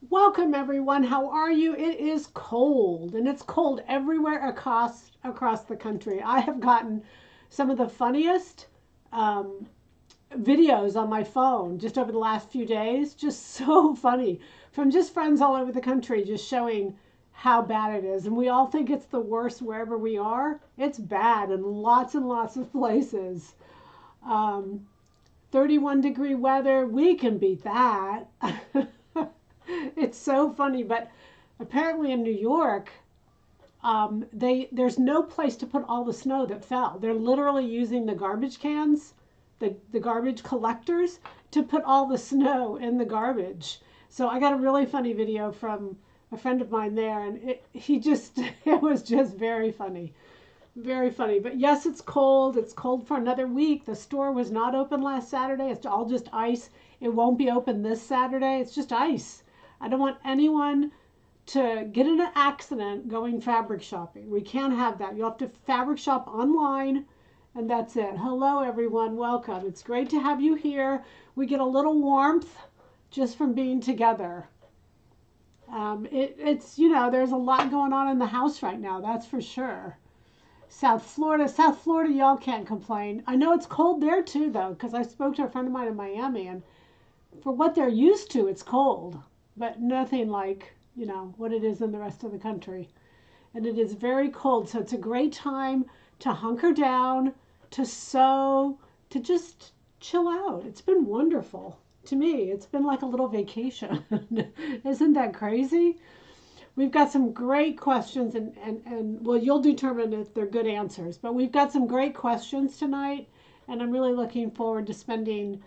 Welcome everyone. How are you? It is cold and it's cold everywhere across the country. I have gotten some of the funniest um, videos on my phone just over the last few days. Just so funny from just friends all over the country just showing how bad it is. And we all think it's the worst wherever we are. It's bad in lots and lots of places. Um, 31-degree weather, we can beat that. It's so funny, but apparently in New York, there's no place to put all the snow that fell. They're literally using the garbage cans, the garbage collectors, to put all the snow in the garbage. So I got a really funny video from a friend of mine there, and he just it was just very funny, very funny. But yes, it's cold. It's cold for another week. The store was not open last Saturday. It's all just ice. It won't be open this Saturday. It's just ice. I don't want anyone to get in an accident going fabric shopping. We can't have that. You have to fabric shop online, and that's it. Hello, everyone. Welcome. It's great to have you here. We get a little warmth just from being together. It's there's a lot going on in the house right now. That's for sure. South Florida, y'all can't complain. I know it's cold there too, though, because I spoke to a friend of mine in Miami, and for what they're used to, it's cold, but nothing like what it is in the rest of the country. And it is very cold, so it's a great time to hunker down, to sew, to just chill out. It's been wonderful to me. It's been like a little vacation. Isn't that crazy? We've got some great questions, and well, you'll determine if they're good answers, but we've got some great questions tonight, and I'm really looking forward to spending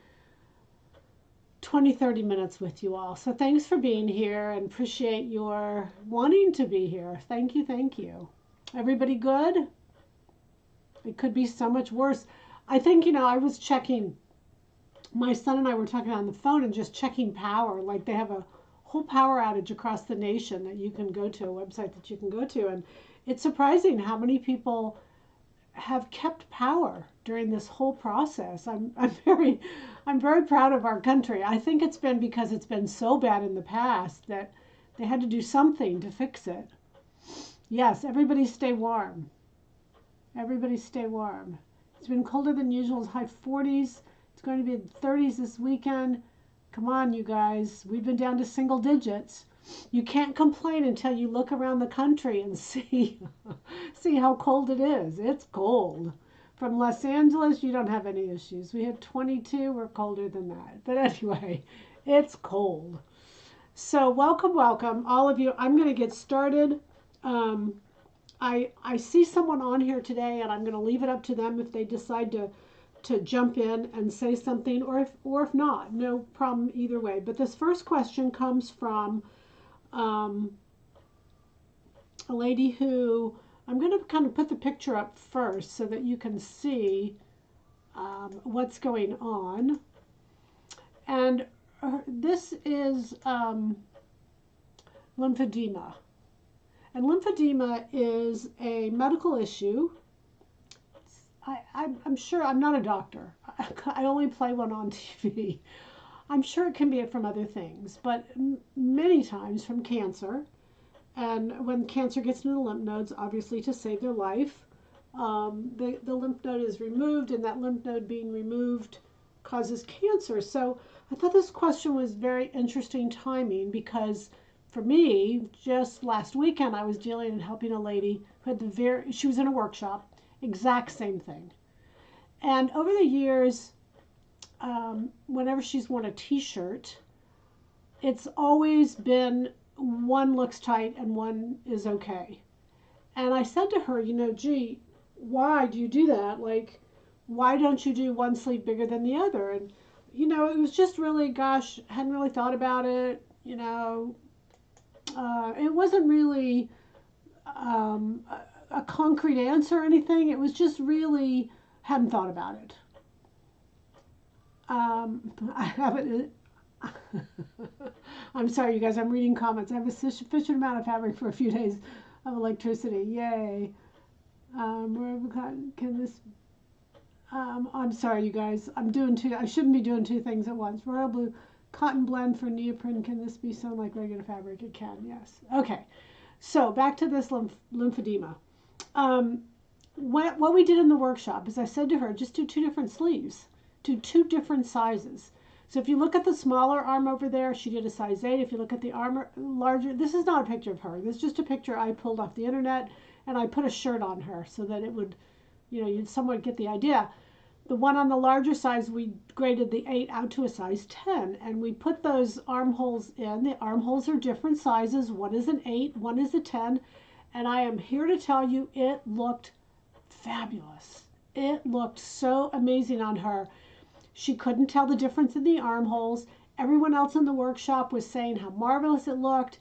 20-30 minutes with you all. So thanks for being here and appreciate your wanting to be here. Thank you, thank you. Everybody good? It could be so much worse. I think, I was checking, my son and I were talking on the phone and just checking power. Like they have a whole power outage across the nation that you can go to, a website that you can go to. And it's surprising how many people have kept power during this whole process. I'm very proud of our country. I think it's been because it's been so bad in the past that they had to do something to fix it. Yes, everybody stay warm. Everybody stay warm. It's been colder than usual. It's high 40s. It's going to be in 30s this weekend. Come on, you guys. We've been down to single digits. You can't complain until you look around the country and see see how cold it is. It's cold. From Los Angeles, you don't have any issues. We had 22. We're colder than that. But anyway, it's cold. So welcome, welcome, all of you. I'm going to get started. Um, I see someone on here today, and I'm going to leave it up to them if they decide to jump in and say something, or if not, no problem either way. But this first question comes from um, a lady who I'm going to kind of put the picture up first so that you can see what's going on. And this is lymphedema. And lymphedema is a medical issue. I'm sure I'm not a doctor. I only play one on TV. I'm sure it can be from other things, but many times from cancer. And when cancer gets into the lymph nodes, obviously to save their life, the lymph node is removed, and that lymph node being removed causes cancer. So I thought this question was very interesting timing because for me, just last weekend, I was dealing and helping a lady who had she was in a workshop, exact same thing. And over the years, whenever she's worn a t-shirt, it's always been one looks tight and one is okay. And I said to her, gee, why do you do that? Like, why don't you do one sleeve bigger than the other? And, it was just really, gosh, hadn't really thought about it. It wasn't really a concrete answer or anything. It was just really, hadn't thought about it. I haven't. I'm sorry, you guys. I'm reading comments. I have a sufficient amount of fabric for a few days of electricity. Yay. Can this? I'm sorry, you guys. I'm doing two. I shouldn't be doing two things at once. Royal blue Cotton blend for neoprene. Can this be sewn like regular fabric? It can, yes. Okay, so back to this lymphedema. What we did in the workshop is I said to her, just do 2 different sleeves, do 2 different sizes. So if you look at the smaller arm over there, she did a size 8. If you look at the arm larger, this is not a picture of her. This is just a picture I pulled off the internet, and I put a shirt on her so that it would, you'd somewhat get the idea. The one on the larger size, we graded the 8 out to a size 10, and we put those armholes in. The armholes are different sizes. One is an 8, one is a 10, and I am here to tell you it looked fabulous. It looked so amazing on her. She couldn't tell the difference in the armholes. Everyone else in the workshop was saying how marvelous it looked.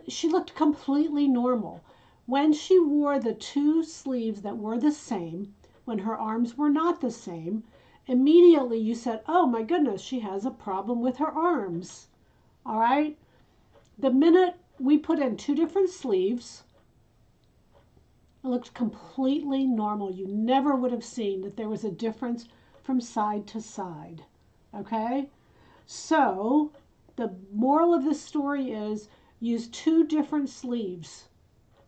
She looked completely normal. When she wore the 2 sleeves that were the same, when her arms were not the same, immediately you said, oh my goodness, she has a problem with her arms. All right? The minute we put in 2 different sleeves, it looked completely normal. You never would have seen that there was a difference from side to side. Okay? So, the moral of this story is use 2 different sleeves.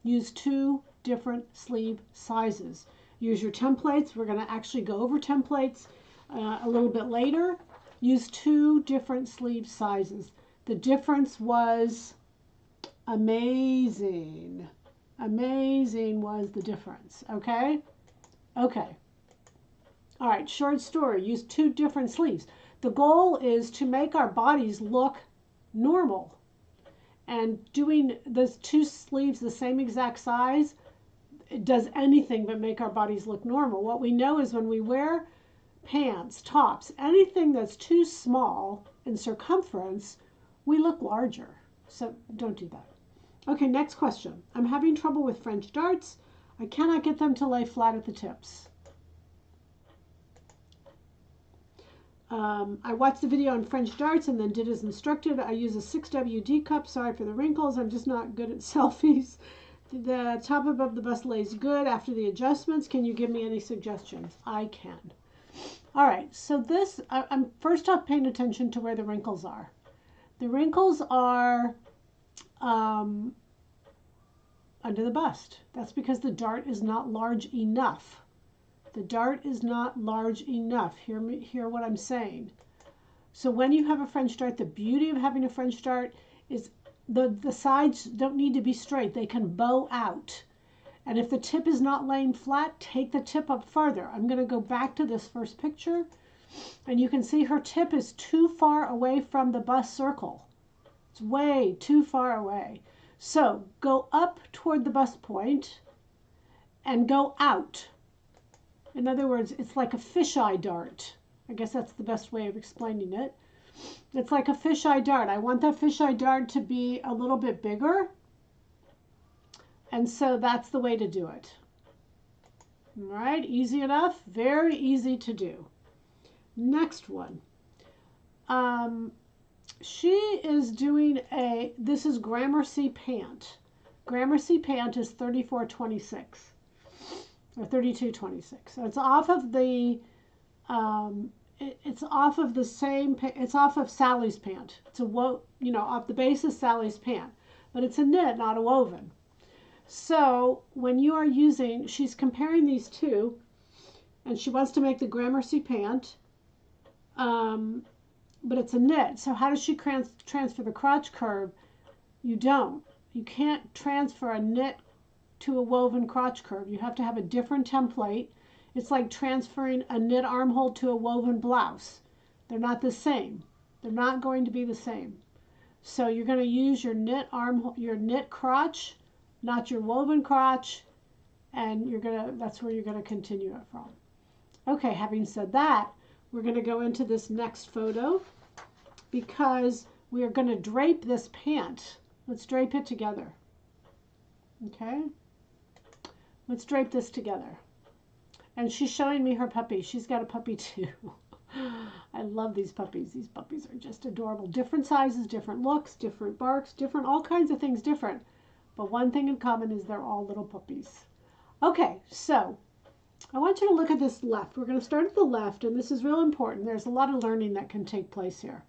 Use 2 different sleeve sizes. Use your templates. We're going to actually go over templates a little bit later. Use 2 different sleeve sizes. The difference was amazing. Amazing was the difference. Okay? Okay. All right, short story. Use 2 different sleeves. The goal is to make our bodies look normal. And doing those 2 sleeves the same exact size, it does anything but make our bodies look normal. What we know is when we wear pants, tops, anything that's too small in circumference, we look larger. So don't do that. Okay, next question. I'm having trouble with French darts. I cannot get them to lay flat at the tips. I watched the video on French darts and then did as instructed. I use a 6WD cup. Sorry for the wrinkles. I'm just not good at selfies. The top above the bust lays good after the adjustments. Can you give me any suggestions? I can. All right, so this, I'm first off paying attention to where the wrinkles are. The wrinkles are under the bust. That's because the dart is not large enough. The dart is not large enough. Hear what I'm saying. So when you have a French dart, the beauty of having a French dart is the sides don't need to be straight. They can bow out. And if the tip is not laying flat, take the tip up further. I'm going to go back to this first picture, and you can see her tip is too far away from the bust circle. It's way too far away. So go up toward the bust point and go out. In other words, it's like a fisheye dart. I guess that's the best way of explaining it. It's like a fisheye dart. I want that fisheye dart to be a little bit bigger. And so that's the way to do it. All right, easy enough. Very easy to do. Next one. She is doing this is Gramercy pant. Gramercy pant is 3426 or 3226. So it's off of the it's off of the same, it's off of Sally's pant. It's off the base of Sally's pant, but it's a knit, not a woven. So when you are using, she's comparing these two, and she wants to make the Gramercy pant, but it's a knit. So how does she transfer the crotch curve? You don't. You can't transfer a knit to a woven crotch curve. You have to have a different template. It's like transferring a knit armhole to a woven blouse. They're not the same. They're not going to be the same. So you're going to use your knit crotch, not your woven crotch, and that's where you're going to continue it from. Okay, having said that, we're going to go into this next photo because we are going to drape this pant. Let's drape it together. Okay? Let's drape this together. And she's showing me her puppy. She's got a puppy too. I love these puppies. These puppies are just adorable. Different sizes, different looks, different barks, different, all kinds of things different. But one thing in common is they're all little puppies. Okay, so I want you to look at this left. We're going to start at the left, and this is real important. There's a lot of learning that can take place here.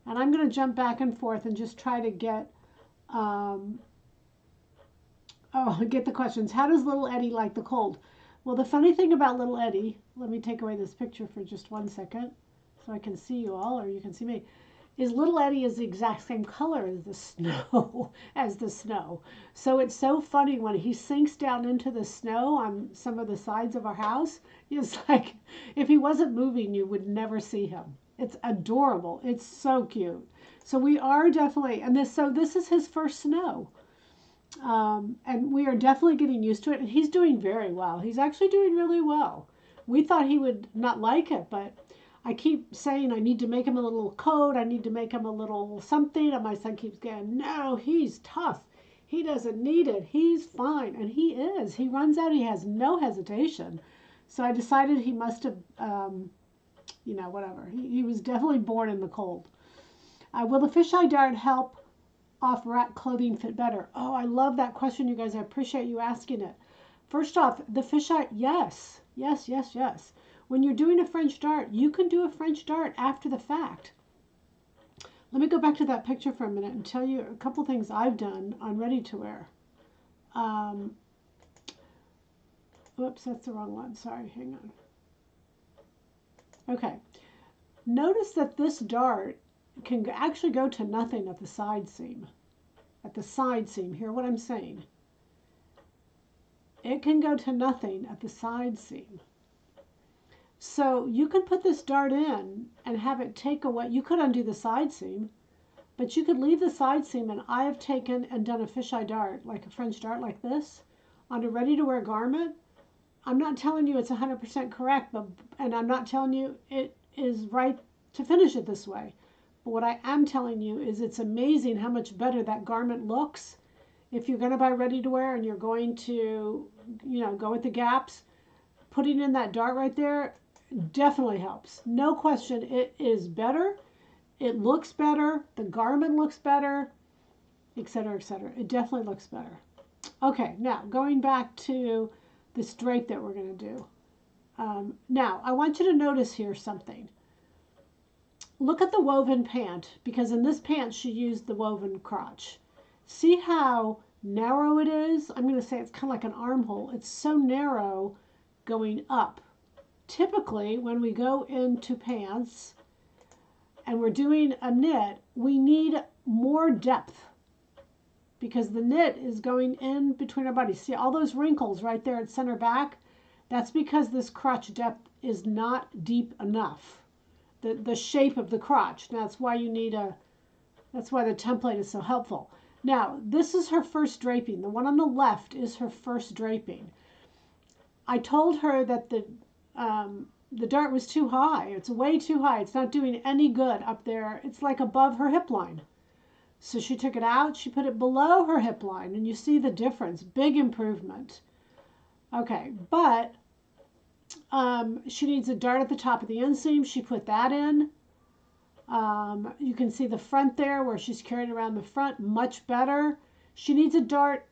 And I'm going to jump back and forth and just try to get, um, get the questions. How does little Eddie like the cold? Well, the funny thing about little Eddie, let me take away this picture for just 1 second so I can see you all, or you can see me, is little Eddie is the exact same color as the snow, So it's so funny when he sinks down into the snow on some of the sides of our house. It's like if he wasn't moving, you would never see him. It's adorable. It's so cute. So we are definitely, and this is his first snow. And we are definitely getting used to it. And he's doing very well. He's actually doing really well. We thought he would not like it, but I keep saying I need to make him a little coat. I need to make him a little something. And my son keeps going, no, he's tough. He doesn't need it. He's fine. And he is. He runs out. He has no hesitation. So I decided he must have, whatever. He was definitely born in the cold. Will the fisheye dart help off rat clothing fit better? Oh, I love that question, you guys. I appreciate you asking it. First off, the fisheye, yes. Yes, yes, yes. When you're doing a French dart, you can do a French dart after the fact. Let me go back to that picture for a minute and tell you a couple things I've done on ready to wear. Whoops, that's the wrong one. Sorry, hang on. Okay. Notice that this dart can actually go to nothing at the side seam. At the side seam, hear what I'm saying? It can go to nothing at the side seam. So you can put this dart in and have it take away. You could undo the side seam, but you could leave the side seam, and I have taken and done a fisheye dart, like a French dart like this, on a ready-to-wear garment. I'm not telling you it's 100% correct, and I'm not telling you it is right to finish it this way. But what I am telling you is it's amazing how much better that garment looks. If you're going to buy ready-to-wear and you're going to, go with the gaps, putting in that dart right there definitely helps. No question, it is better. It looks better. The garment looks better, etc., etc. It definitely looks better. Okay, now going back to this drape that we're going to do. Now, I want you to notice here something. Look at the woven pant, because in this pant she used the woven crotch. See how narrow it is? I'm going to say it's kind of like an armhole. It's so narrow going up. Typically, when we go into pants and we're doing a knit, we need more depth because the knit is going in between our bodies. See all those wrinkles right there at center back? That's because this crotch depth is not deep enough. The shape of the crotch. That's why that's why the template is so helpful. Now, this is her first draping. The one on the left is her first draping. I told her that the dart was too high. It's way too high. It's not doing any good up there. It's like above her hip line. So she took it out. She put it below her hip line, and you see the difference. Big improvement. Okay, but she needs a dart at the top of the inseam. She put that in. You can see the front there where she's carrying around the front. Much better. She needs a dart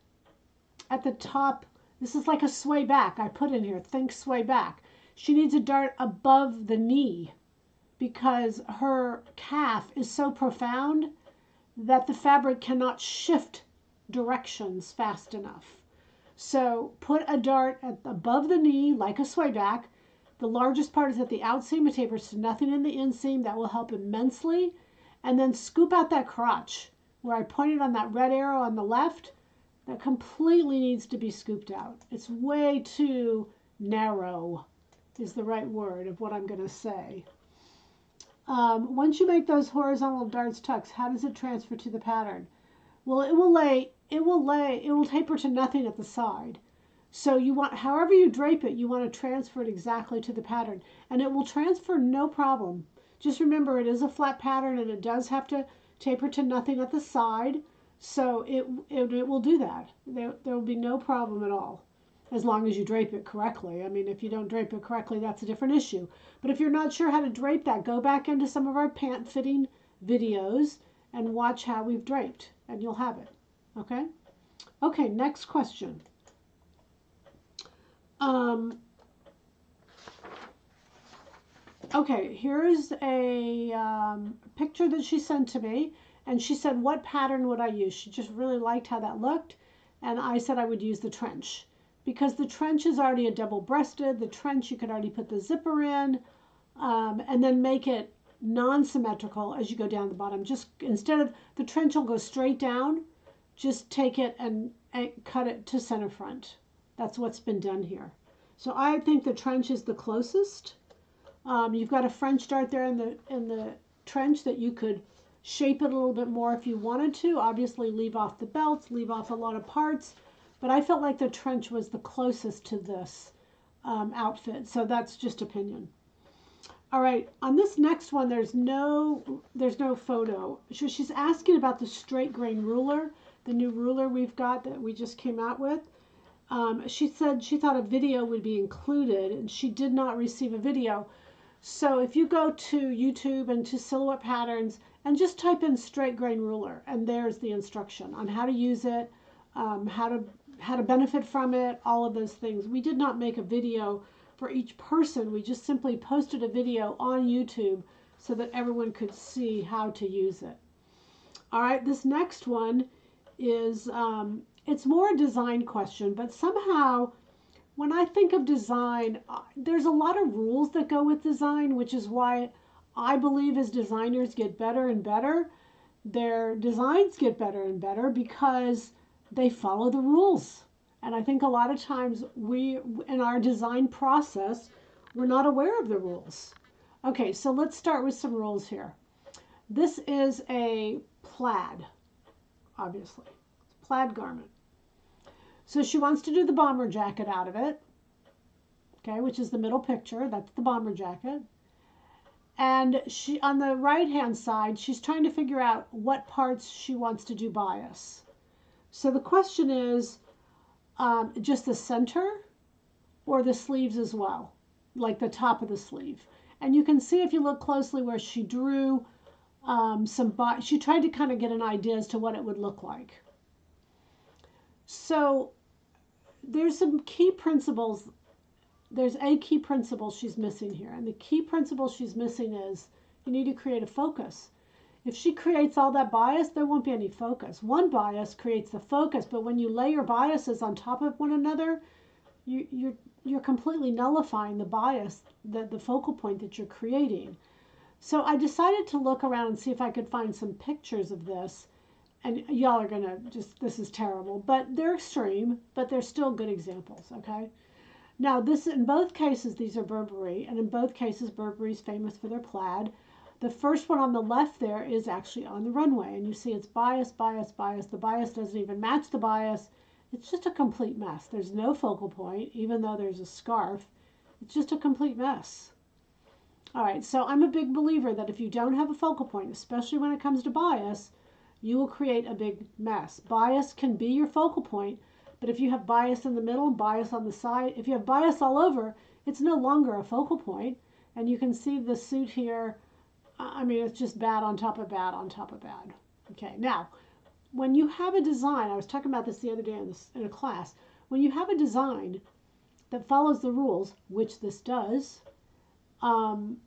at the top. This is like a sway back. I put in here. Think sway back. She needs a dart above the knee because her calf is so profound that the fabric cannot shift directions fast enough. So put a dart above the knee like a sway back. The largest part is at the outseam. It tapers to nothing in the inseam. That will help immensely. And then scoop out that crotch where I pointed on that red arrow on the left. That completely needs to be scooped out. It's way too narrow is the right word of what I'm going to say. Once you make those horizontal darts tucks, how does it transfer to the pattern? Well, it will taper to nothing at the side. So you want, however you drape it, you want to transfer it exactly to the pattern. And it will transfer no problem. Just remember, it is a flat pattern and it does have to taper to nothing at the side. So it will do that. There will be no problem at all, as long as you drape it correctly. I mean, if you don't drape it correctly, that's a different issue. But if you're not sure how to drape that, go back into some of our pant fitting videos and watch how we've draped, and you'll have it. Okay? Okay, next question. Okay, here's a picture that she sent to me, and she said, what pattern would I use? She just really liked how that looked, and I said I would use the trench, because the trench is already a double-breasted. The trench, you could already put the zipper in, and then make it non-symmetrical as you go down the bottom. Just instead of the trench will go straight down, just take it and cut it to center front. That's what's been done here. So I think the trench is the closest. You've got a French dart there in the trench that you could shape it a little bit more if you wanted to. Obviously leave off the belts, leave off a lot of parts, but I felt like the trench was the closest to this outfit. So that's just opinion. All right, on this next one, there's no photo. So she's asking about the straight grain ruler, the new ruler we've got that we just came out with. She said she thought a video would be included, and she did not receive a video. So if you go to YouTube and to Silhouette Patterns and just type in straight grain ruler, and there's the instruction on how to use it, how to benefit from it, all of those things. We did not make a video for each person. We just simply posted a video on YouTube so that everyone could see how to use it. All right, this next one is, it's more a design question, but somehow when I think of design, there's a lot of rules that go with design, which is why I believe as designers get better and better. Their designs get better and better because they follow the rules. And I think a lot of times we, in our design process, we're not aware of the rules. Okay, so let's start with some rules here. This is a plaid, obviously. It's a plaid garment. So she wants to do the bomber jacket out of it, okay, which is the middle picture. That's the bomber jacket. And she, on the right-hand side, she's trying to figure out what parts she wants to do bias. So the question is, just the center or the sleeves as well, like the top of the sleeve. And you can see if you look closely where she drew she tried to kind of get an idea as to what it would look like. So there's some key principles. There's a key principle she's missing here. And the key principle she's missing is you need to create a focus. If she creates all that bias, there won't be any focus. One bias creates the focus, but when you layer biases on top of one another, you're completely nullifying the bias, the focal point that you're creating. So I decided to look around and see if I could find some pictures of this. And y'all are gonna just, this is terrible, but they're extreme, but they're still good examples, okay? Now this, in both cases, these are Burberry, and in both cases, Burberry's famous for their plaid. The first one on the left there is actually on the runway, and you see it's bias, bias, bias. The bias doesn't even match the bias. It's just a complete mess. There's no focal point, even though there's a scarf. It's just a complete mess. All right, so I'm a big believer that if you don't have a focal point, especially when it comes to bias, you will create a big mess. Bias can be your focal point, but if you have bias in the middle, bias on the side, if you have bias all over, it's no longer a focal point. And you can see the suit here. I mean, it's just bad on top of bad on top of bad. Okay, now, when you have a design, I was talking about this the other day in a class, when you have a design that follows the rules, which this does, and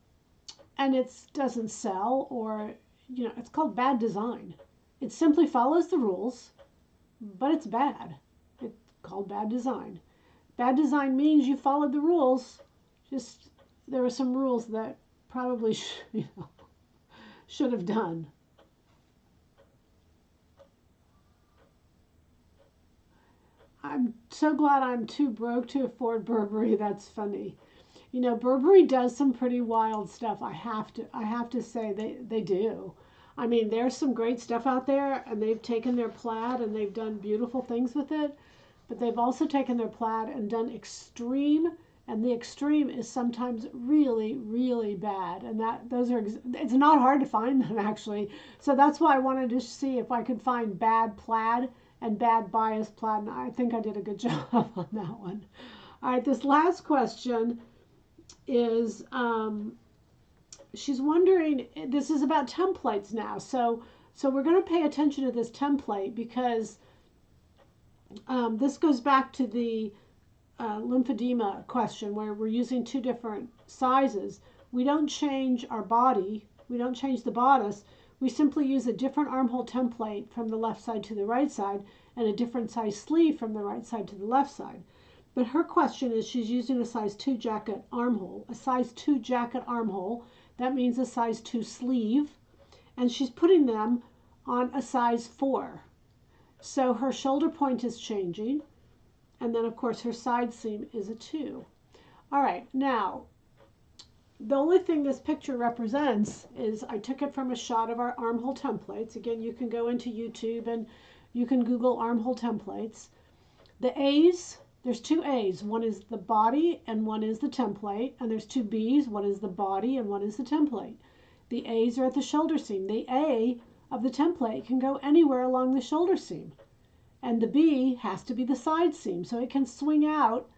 it doesn't sell, or, you know, it's called bad design. It simply follows the rules, but it's bad. It's called bad design. Bad design means you followed the rules, just there were some rules that probably should have done. I'm so glad I'm too broke to afford Burberry. That's funny. You know, Burberry does some pretty wild stuff. I have to say they do. I mean, there's some great stuff out there, and they've taken their plaid and they've done beautiful things with it, but they've also taken their plaid and done extreme, and the extreme is sometimes really, really bad. And it's not hard to find them, actually. So that's why I wanted to see if I could find bad plaid and bad bias plaid, and I think I did a good job on that one. All right, this last question is, she's wondering, this is about templates now. So we're going to pay attention to this template because this goes back to the lymphedema question where we're using two different sizes. We don't change our body We don't change the bodice. We simply use a different armhole template from the left side to the right side and a different size sleeve from the right side to the left side. But her question is she's using a size 2 jacket armhole. A size 2 jacket armhole, that means a size 2 sleeve, and she's putting them on a size 4. So her shoulder point is changing, and then of course her side seam is a 2. All right, now the only thing this picture represents is I took it from a shot of our armhole templates. Again, you can go into YouTube and you can Google armhole templates. The A's, there's 2 A's. One is the body and one is the template. And there's 2 B's. One is the body and one is the template. The A's are at the shoulder seam. The A of the template can go anywhere along the shoulder seam. And the B has to be the side seam. So it can swing out,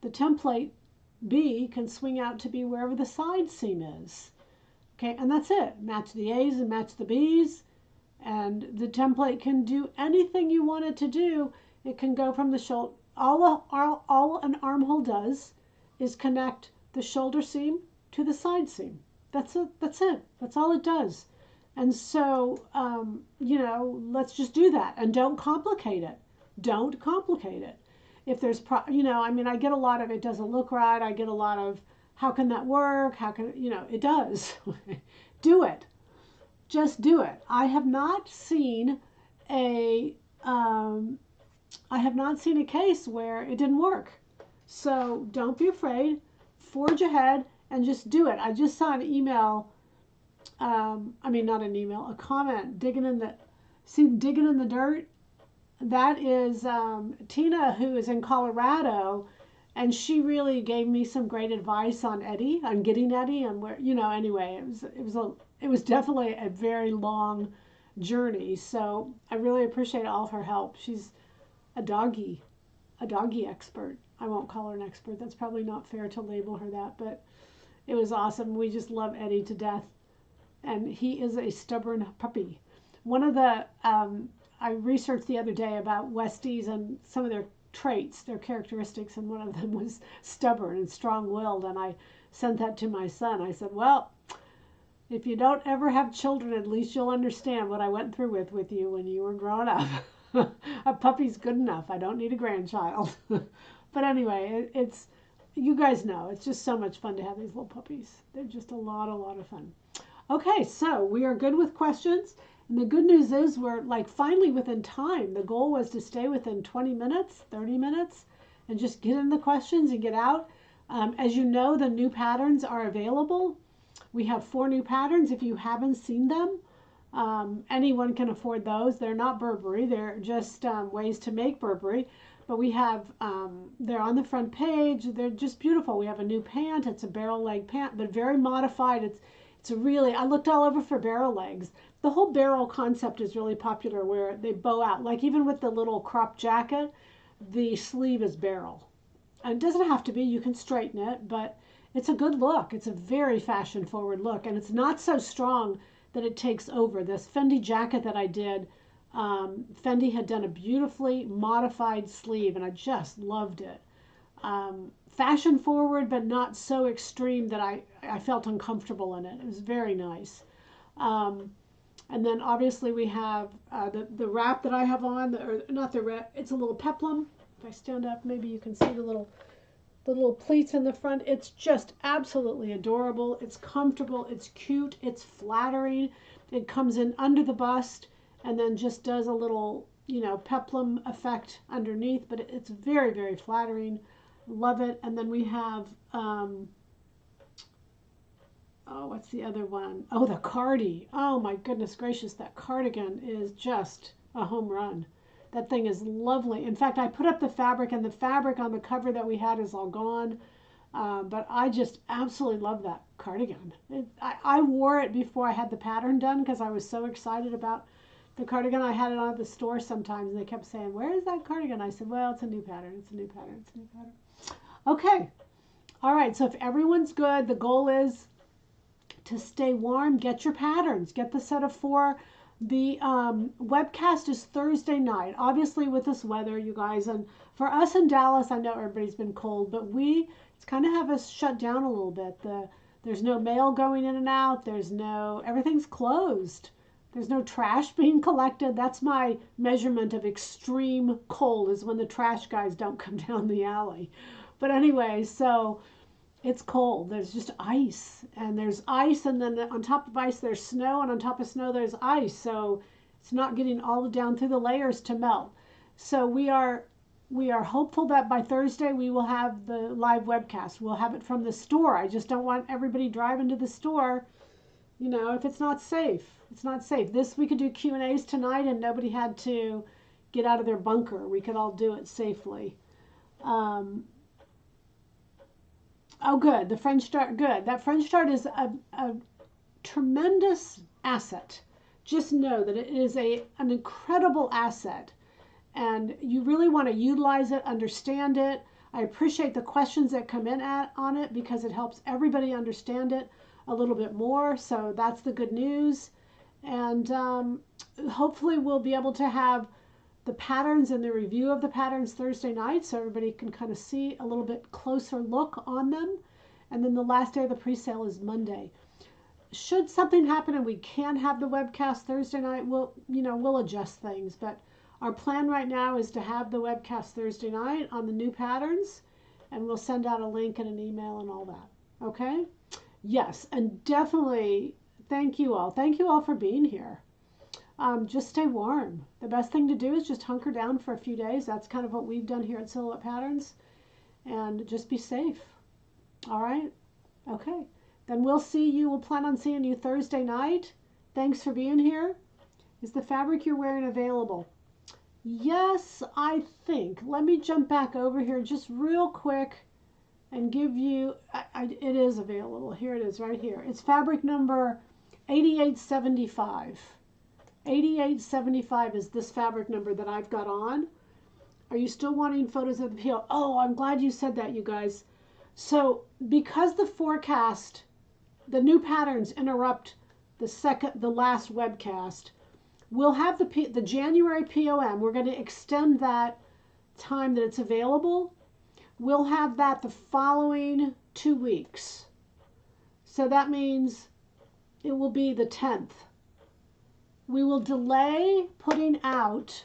the template B can swing out to be wherever the side seam is. Okay, and that's it. Match the A's and match the B's. And the template can do anything you want it to do. It can go from the shoulder. All an armhole does is connect the shoulder seam to the side seam. That's it. That's it. That's all it does. And so, let's just do that and don't complicate it. Don't complicate it. If there's, I get a lot of it doesn't look right. I get a lot of how can that work? How can, it does. Do it. Just do it. I have not seen a case where it didn't work. So don't be afraid. Forge ahead and just do it. I just saw an email. Not an email, a comment, digging in the dirt. That is Tina, who is in Colorado, and she really gave me some great advice on Eddie, on getting Eddie, and where, anyway, it was definitely a very long journey. So I really appreciate all of her help. She's a doggy expert. I won't call her an expert. That's probably not fair to label her that, but it was awesome. We just love Eddie to death. And he is a stubborn puppy. One of the, I researched the other day about Westies and some of their traits, their characteristics, and one of them was stubborn and strong-willed. And I sent that to my son. I said, well, if you don't ever have children, at least you'll understand what I went through with you when you were growing up. A puppy's good enough. I don't need a grandchild. But anyway, it's, you guys know, it's just so much fun to have these little puppies. They're just a lot of fun. Okay, so we are good with questions. And the good news is we're finally within time. The goal was to stay within 20 minutes, 30 minutes, and just get in the questions and get out. As you know, the new patterns are available. We have 4 new patterns. If you haven't seen them, anyone can afford those. They're not Burberry. They're just ways to make Burberry. But we have, they're on the front page. They're just beautiful. We have a new pant. It's a barrel leg pant, but very modified. It's a really, I looked all over for barrel legs. The whole barrel concept is really popular where they bow out. Like even with the little crop jacket, the sleeve is barrel. And it doesn't have to be, you can straighten it, but it's a good look. It's a very fashion forward look. And it's not so strong that it takes over. This Fendi jacket that I did, Fendi had done a beautifully modified sleeve and I just loved it. Fashion forward, but not so extreme that I felt uncomfortable in it. It was very nice. And then obviously we have the wrap that I have on, or not the wrap, it's a little peplum. If I stand up, maybe you can see the little pleats in the front. It's just absolutely adorable. It's comfortable, it's cute, it's flattering. It comes in under the bust and then just does a little, peplum effect underneath, but it's very, very flattering. Love it. And then we have, what's the other one? Oh, the cardi. Oh my goodness gracious, that cardigan is just a home run. That thing is lovely. In fact, I put up the fabric, and the fabric on the cover that we had is all gone. But I just absolutely love that cardigan. I wore it before I had the pattern done because I was so excited about the cardigan. I had it on at the store sometimes, and they kept saying, where is that cardigan? I said, well, it's a new pattern. It's a new pattern. It's a new pattern. Okay. All right. So if everyone's good, the goal is to stay warm. Get your patterns. Get the set of 4. The webcast is Thursday night. Obviously, with this weather, you guys, and for us in Dallas, I know everybody's been cold, but it's kind of have us shut down a little bit. There's no mail going in and out. Everything's closed. There's no trash being collected. That's my measurement of extreme cold, is when the trash guys don't come down the alley. But anyway, so it's cold. There's just ice. And there's ice, and then on top of ice there's snow, and on top of snow there's ice. So it's not getting all down through the layers to melt. So we are hopeful that by Thursday we will have the live webcast. We'll have it from the store. I just don't want everybody driving to the store, if it's not safe. It's not safe. We could do Q&As tonight and nobody had to get out of their bunker. We could all do it safely. Oh, good. The French start, good. That French start is a tremendous asset. Just know that it is an incredible asset. And you really want to utilize it, understand it. I appreciate the questions that come in on it, because it helps everybody understand it a little bit more. So that's the good news. And hopefully we'll be able to have the patterns and the review of the patterns Thursday night, so everybody can kind of see a little bit closer look on them. And then the last day of the pre-sale is Monday. Should something happen and we can have the webcast Thursday night, we'll adjust things. But our plan right now is to have the webcast Thursday night on the new patterns, and we'll send out a link and an email and all that. Okay? Yes, and definitely thank you all. Thank you all for being here. Just stay warm. The best thing to do is just hunker down for a few days. That's kind of what we've done here at Silhouette Patterns. And just be safe. All right? Okay. Then we'll plan on seeing you Thursday night. Thanks for being here. Is the fabric you're wearing available? Yes, I think. Let me jump back over here just real quick and give you, it is available. Here it is right here. It's fabric number 8875. 8875 is this fabric number that I've got on. Are you still wanting photos of the PO? Oh, I'm glad you said that, you guys. So because the forecast, the new patterns interrupt the last webcast, we'll have the January POM. We're going to extend that time that it's available. We'll have that the following 2 weeks. So that means it will be the 10th. We will delay putting out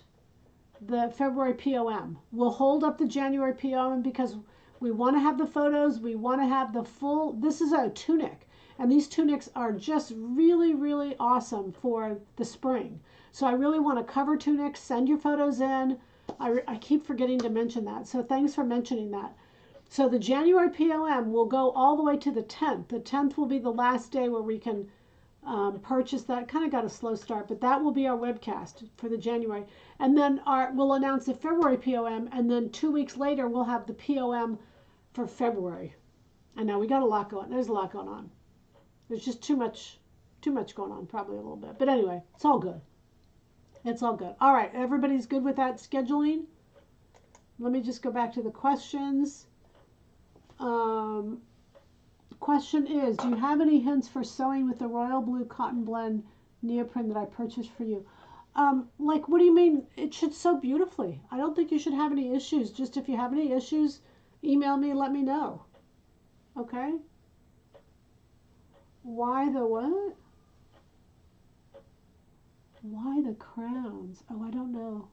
the February POM. We'll hold up the January POM because we want to have the photos. We want to have the full, this is a tunic. And these tunics are just really, really awesome for the spring. So I really want to cover tunics. Send your photos in. I keep forgetting to mention that. So thanks for mentioning that. So the January POM will go all the way to the 10th. The 10th will be the last day where we can purchase that. Kind of got a slow start, but that will be our webcast for the January. And then we'll announce the February POM, and then 2 weeks later we'll have the POM for February. And now we got a lot going. There's a lot going on. There's just too much going on, probably a little bit. But anyway, it's all good. It's all good. All right, everybody's good with that scheduling? Let me just go back to the questions. Question is, do you have any hints for sewing with the royal blue cotton blend neoprene that I purchased for you? Like, what do you mean? It should sew beautifully. I don't think you should have any issues. Just if you have any issues, email me and let me know. Okay? Why the what? Why the crowns? Oh, I don't know.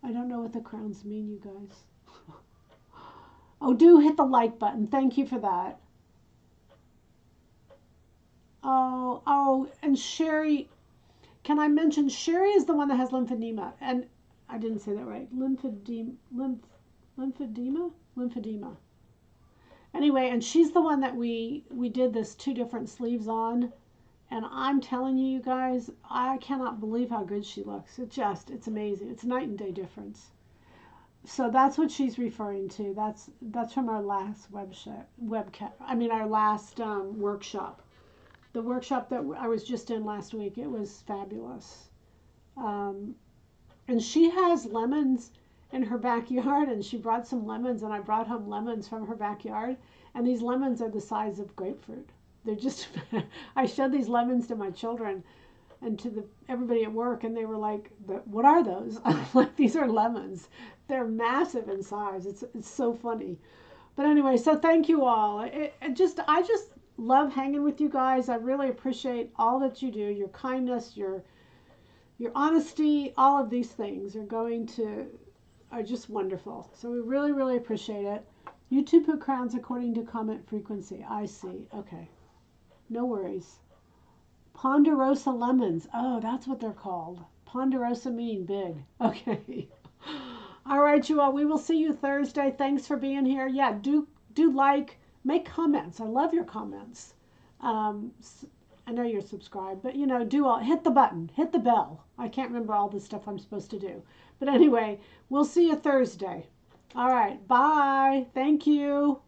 I don't know what the crowns mean, you guys. Oh, do hit the like button. Thank you for that. Oh, and Sherry, can I mention Sherry is the one that has lymphedema, and I didn't say that right. Lymphedema. Anyway, and she's the one that we did this 2 different sleeves on, and I'm telling you, you guys, I cannot believe how good she looks. It's amazing. It's a night and day difference. So that's what she's referring to. That's from our last our last workshop. The workshop that I was just in last week. It was fabulous. And she has lemons in her backyard, and she brought some lemons, and I brought home lemons from her backyard, and these lemons are the size of grapefruit. They're just, I showed these lemons to my children and to everybody at work, and they were like, what are those? I'm like, these are lemons. They're massive in size. It's so funny. But anyway, so thank you all. love hanging with you guys. I really appreciate all that you do. Your kindness, your honesty, all of these things are just wonderful. So we really, really appreciate it. YouTube put crowns according to comment frequency. I see. Okay. No worries. Ponderosa lemons. Oh, that's what they're called. Ponderosa meaning big. Okay. All right, you all. We will see you Thursday. Thanks for being here. Yeah, do like, make comments. I love your comments. Um, I know you're subscribed, but do all hit the button, hit the bell. I can't remember all the stuff I'm supposed to do. But anyway, we'll see you Thursday. All right. Bye. Thank you.